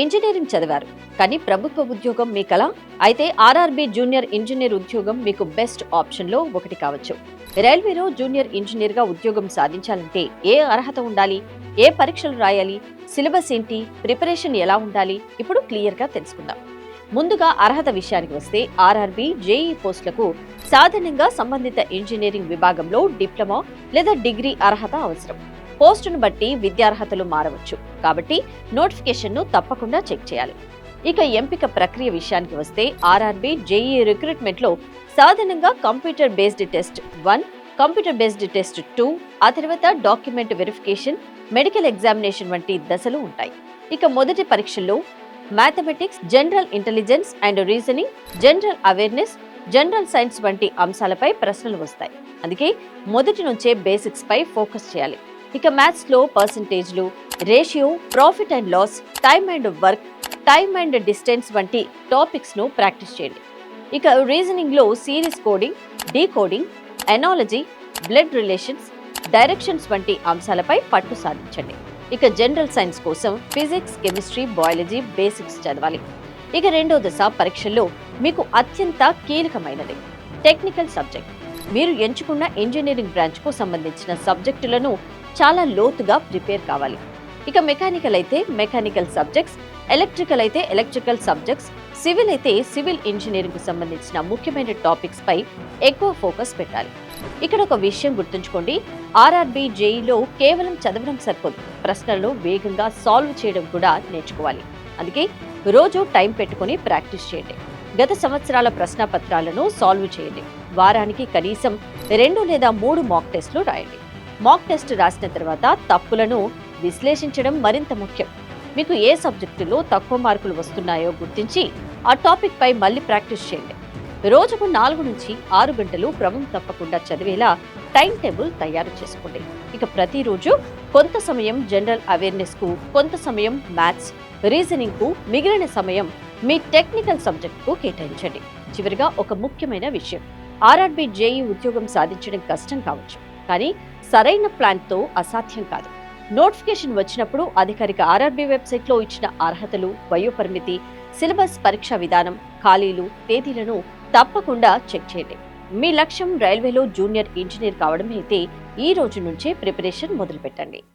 Engineering చదివారు కానీ ప్రభుత్వ ఉద్యోగం మీ కల అయితే ఆర్ఆర్బీ జూనియర్ ఇంజనీర్ ఉద్యోగం మీకు బెస్ట్ ఆప్షన్ లో ఒకటి కావచ్చు. రైల్వేలో జూనియర్ ఇంజనీర్ గా ఉద్యోగం సాధించాలంటే ఏ అర్హత ఉండాలి, ఏ పరీక్షలు రాయాలి, సిలబస్ ఏంటి, ప్రిపరేషన్ ఎలా ఉండాలి, ఇప్పుడు క్లియర్ గా తెలుసుకుందాం. ముందుగా అర్హత విషయానికి వస్తే ఆర్ఆర్బీ జేఈ పోస్టులకు సాధారణంగా సంబంధిత ఇంజనీరింగ్ విభాగంలో డిప్లొమా లేదా డిగ్రీ అర్హత అవసరం. పోస్టును బట్టి విద్యార్హతలు మారవచ్చు కాబట్టి నోటిఫికేషన్ను తప్పకుండా చెక్ చేయాలి. ఇక ఎంపిక ప్రక్రియ విషయానికి వస్తే ఆర్ఆర్బీ జేఈ రిక్రూట్మెంట్లో సాధారణంగా computer based test 1, computer based test 2, ఆ తర్వాత డాక్యుమెంట్ వెరిఫికేషన్, మెడికల్ ఎగ్జామినేషన్ వంటి దశలు ఉంటాయి. ఇక మొదటి పరీక్షల్లో mathematics, general intelligence and reasoning, general awareness, general science వంటి అంశాలపై ప్రశ్నలు వస్తాయి. అందుకే మొదటి నుంచే బేసిక్స్ పై ఫోకస్ చేయాలి. ఇక మ్యాథ్స్ లో పర్సంటేజ్లు, ratio, profit and loss, time and work, time and distance వంటి టాపిక్స్ ను ప్రాక్టీస్ చేయండి. ఇక రీజనింగ్ లో series coding, decoding, analogy, blood relations, directions వంటి అంశాలపై పట్టు సాధించండి. ఇక జనరల్ సైన్స్ కోసం ఫిజిక్స్, కెమిస్ట్రీ, బయాలజీ బేసిక్స్ చదవాలి. ఇక రెండో దశ పరీక్షల్లో మీకు అత్యంత కీలకమైనది టెక్నికల్ సబ్జెక్ట్. మీరు ఎంచుకున్న ఇంజనీరింగ్ బ్రాంచ్ కు సంబంధించిన సబ్జెక్టులను చాలా లోతుగా ప్రిపేర్ కావాలి. ఇక మెకానికల్ అయితే మెకానికల్ సబ్జెక్ట్స్, ఎలక్ట్రికల్ అయితే ఎలక్ట్రికల్ సబ్జెక్ట్స్, సివిల్ అయితే సివిల్ ఇంజనీరింగ్ కు సంబంధించిన ముఖ్యమైన టాపిక్స్ పై ఎక్కువ ఫోకస్ పెట్టాలి. ఇక్కడ ఒక విషయం గుర్తుంచుకోండి, ఆర్ఆర్బీ జేఈలో కేవలం చదవడం సరిపోదు, ప్రశ్నలను వేగంగా సాల్వ్ చేయడం కూడా నేర్చుకోవాలి. అందుకే రోజు టైం పెట్టుకుని ప్రాక్టీస్ చేయండి. గత సంవత్సరాల ప్రశ్నపత్రాలను సాల్వ్ చేయండి. వారానికి కనీసం 2 లేదా 3 మాక్ టెస్టులు రాయండి. మాక్ టెస్ట్ రాసిన తర్వాత తప్పులను విశ్లేషించడం మరింత ముఖ్యం. మీకు ఏ సబ్జెక్టులో తక్కువ మార్కులు వస్తున్నాయో గుర్తించి ఆ టాపిక్ పై మళ్ళీ ప్రాక్టీస్ చేయండి. రోజుకు 4 నుంచి 6 గంటలు క్రమం తప్పకుండా చదివేలా టైం టేబుల్ తయారు చేసుకోండి. ఇక ప్రతిరోజు కొంత సమయం జనరల్ అవేర్నెస్ కు, కొంత సమయం మ్యాథ్స్, రీజనింగ్ కు, మిగిలిన సమయం మీ టెక్నికల్ సబ్జెక్ట్ కు కేటాయించండి. చివరిగా ఒక ముఖ్యమైన విషయం, ఆర్ఆర్బీ జేఈ ఉద్యోగం సాధించడం కష్టం కావచ్చు, కానీ సరైన ప్లాన్ తో అసాధ్యం కాదు. నోటిఫికేషన్ వచ్చినప్పుడు అధికారిక ఆర్ఆర్బీ వెబ్సైట్ లో ఇచ్చిన అర్హతలు, వయోపరిమితి, సిలబస్, పరీక్షా విధానం, ఖాళీలు, తేదీలను తప్పకుండా చెక్ చేయండి. మీ లక్ష్యం రైల్వేలో జూనియర్ ఇంజనీర్ కావడం అయితే ఈ రోజు నుంచే ప్రిపరేషన్ మొదలుపెట్టండి.